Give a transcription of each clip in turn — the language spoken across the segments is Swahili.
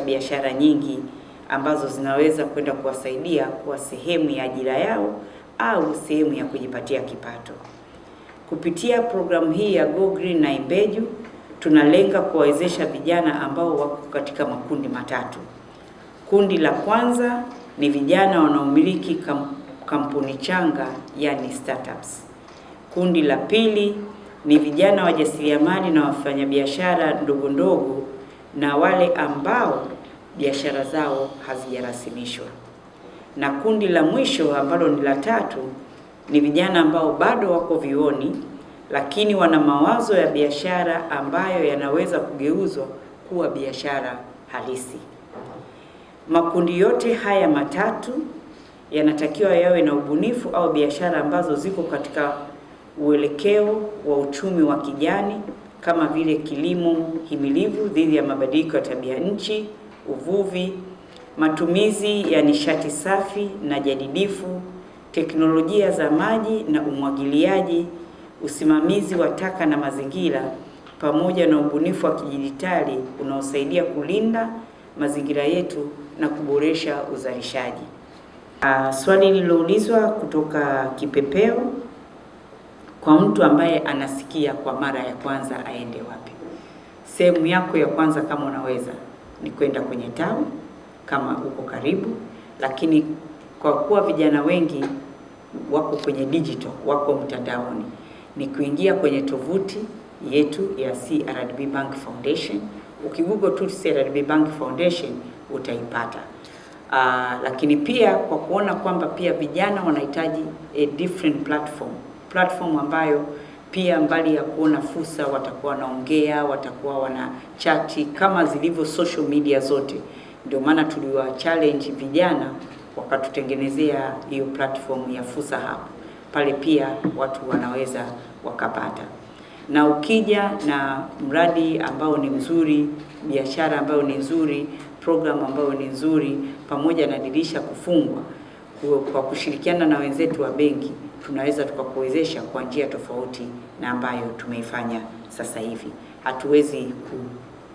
biashara nyingi ambazo zinaweza kwenda kuwasaidia kuwa sehemu ya ajira yao au sehemu ya kujipatia kipato. Kupitia programu hii ya Go Green na Imbeju, tunalenga kuwawezesha vijana ambao wako katika makundi matatu. Kundi la kwanza ni vijana wanaomiliki kampuni changa, yani startups. Kundi la pili ni vijana wajasiriamali na wafanyabiashara ndogo ndogo na wale ambao biashara zao hazijarasimishwa. Na kundi la mwisho ambalo ni la tatu ni vijana ambao bado wako vioni lakini wana mawazo ya biashara ambayo yanaweza kugeuzwa kuwa biashara halisi. Makundi yote haya matatu yanatakiwa yawe na ubunifu au biashara ambazo ziko katika uelekeo wa uchumi wa kijani kama vile kilimo himilivu dhidi ya mabadiliko ya tabia nchi, uvuvi, matumizi ya nishati safi na jadidifu, teknolojia za maji na umwagiliaji, usimamizi wa taka na mazingira, pamoja na ubunifu wa kidijitali unaosaidia kulinda mazingira yetu na kuboresha uzalishaji. Swali lililoulizwa kutoka Kipepeo, kwa mtu ambaye anasikia kwa mara ya kwanza aende wapi? Sehemu yako ya kwanza kama unaweza ni kwenda kwenye tawi kama uko karibu, lakini kwa kuwa vijana wengi wako kwenye digital, wako mtandaoni, ni kuingia kwenye tovuti yetu ya CRDB Bank Foundation. Ukigoogle tu CRDB Bank Foundation utaipata. Lakini pia kwa kuona kwamba pia vijana wanahitaji a different platform ambayo pia mbali ya kuona fursa watakuwa wanaongea, watakuwa wana chati kama zilivyo social media zote. Ndio maana tuliwa challenge vijana wakatutengenezea hiyo platform ya Fursa Hub. Pale pia watu wanaweza wakapata. Na ukija na mradi ambao ni mzuri, biashara ambayo ni nzuri, program ambayo ni nzuri, pamoja na dirisha kufungwa, kwa kushirikiana na wenzetu wa benki tunaweza tukakuwezesha kwa njia tofauti na ambayo tumeifanya sasa hivi. Hatuwezi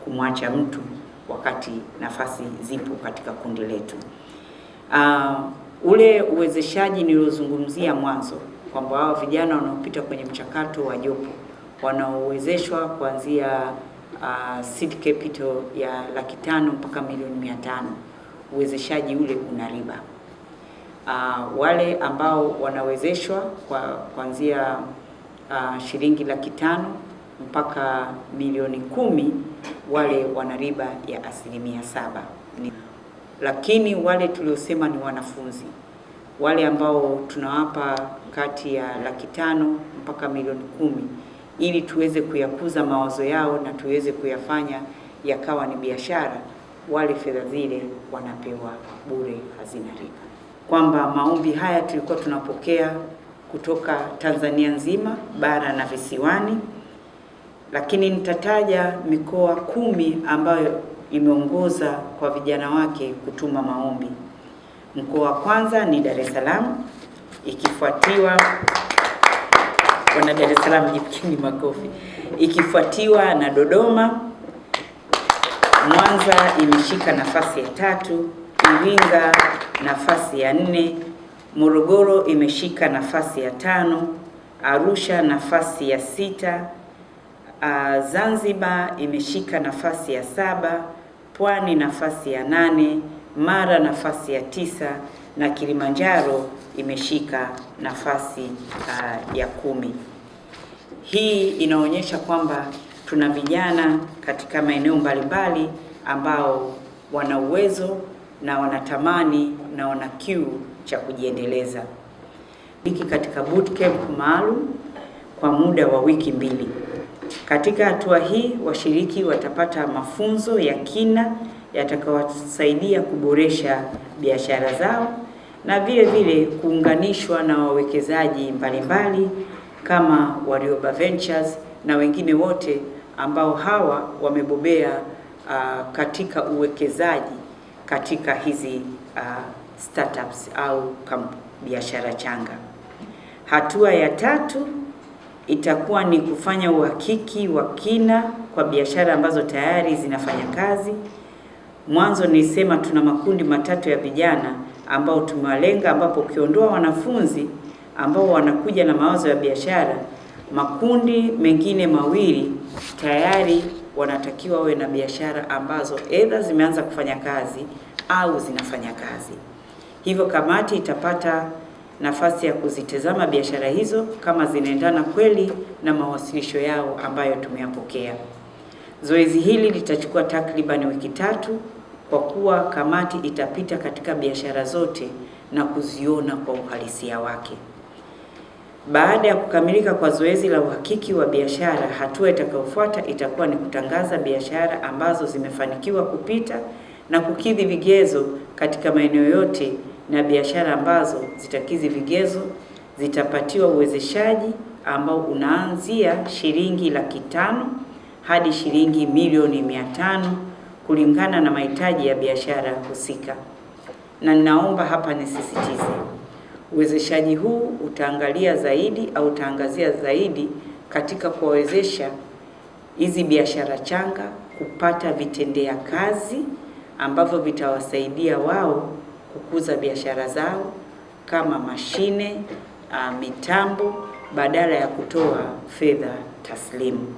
kumwacha mtu wakati nafasi zipo katika kundi letu. Ule uwezeshaji niliozungumzia mwanzo kwamba hao vijana wanaopita kwenye mchakato wa jopo wanaowezeshwa kuanzia seed capital ya 500,000 mpaka milioni 500, uwezeshaji ule una riba. Wale ambao wanawezeshwa kwa kuanzia shilingi 500,000 mpaka milioni 10, wale wana riba ya 7%. Lakini wale tuliosema ni wanafunzi, wale ambao tunawapa kati ya 500,000 mpaka milioni 10, ili tuweze kuyakuza mawazo yao na tuweze kuyafanya yakawa ni biashara, wale fedha zile wanapewa bure, hazina riba. Kwamba maombi haya tulikuwa tunapokea kutoka Tanzania nzima, bara na visiwani, lakini nitataja mikoa 10 ambayo imeongoza kwa vijana wake kutuma maombi. Mkoa wa kwanza ni Dar es Salaam, ikifuatiwa wana Dar es Salaam jipikini makofi, ikifuatiwa na Dodoma. Mwanza imeshika nafasi ya 3, Iringa nafasi ya 4, Morogoro imeshika nafasi ya 5, Arusha nafasi ya 6, Zanzibar imeshika nafasi ya 7, Pwani nafasi ya 8, Mara nafasi ya 9 na Kilimanjaro imeshika nafasi ya 10. Hii inaonyesha kwamba tuna vijana katika maeneo mbalimbali ambao wana uwezo na wanatamani na wana kiu cha kujiendeleza. Hiki katika bootcamp maalum kwa muda wa wiki 2. Katika hatua hii washiriki watapata mafunzo ya kina yatakayowasaidia kuboresha biashara zao na vile vile kuunganishwa na wawekezaji mbalimbali kama Warioba Ventures na wengine wote ambao hawa wamebobea katika uwekezaji katika hizi startups au biashara changa. Hatua ya 3 itakuwa ni kufanya uhakiki wa kina kwa biashara ambazo tayari zinafanya kazi, Mwanzo nilisema tuna makundi matatu ya vijana ambao tumewalenga, ambapo ukiondoa wanafunzi ambao wanakuja na mawazo ya biashara, makundi mengine mawili tayari wanatakiwa wawe na biashara ambazo either zimeanza kufanya kazi au zinafanya kazi. Hivyo kamati itapata nafasi ya kuzitazama biashara hizo kama zinaendana kweli na mawasilisho yao ambayo tumeyapokea. Zoezi hili litachukua takriban wiki 3 kwa kuwa kamati itapita katika biashara zote na kuziona kwa uhalisia wake. Baada ya kukamilika kwa zoezi la uhakiki wa biashara, hatua itakayofuata itakuwa ni kutangaza biashara ambazo zimefanikiwa kupita na kukidhi vigezo katika maeneo yote, na biashara ambazo zitakidhi vigezo zitapatiwa uwezeshaji ambao unaanzia shilingi $500,000 hadi shilingi milioni 500 kulingana na mahitaji ya biashara husika. Na ninaomba hapa nisisitize, uwezeshaji huu utaangalia zaidi au utaangazia zaidi katika kuwawezesha hizi biashara changa kupata vitendea kazi ambavyo vitawasaidia wao kukuza biashara zao kama mashine, mitambo badala ya kutoa fedha taslimu.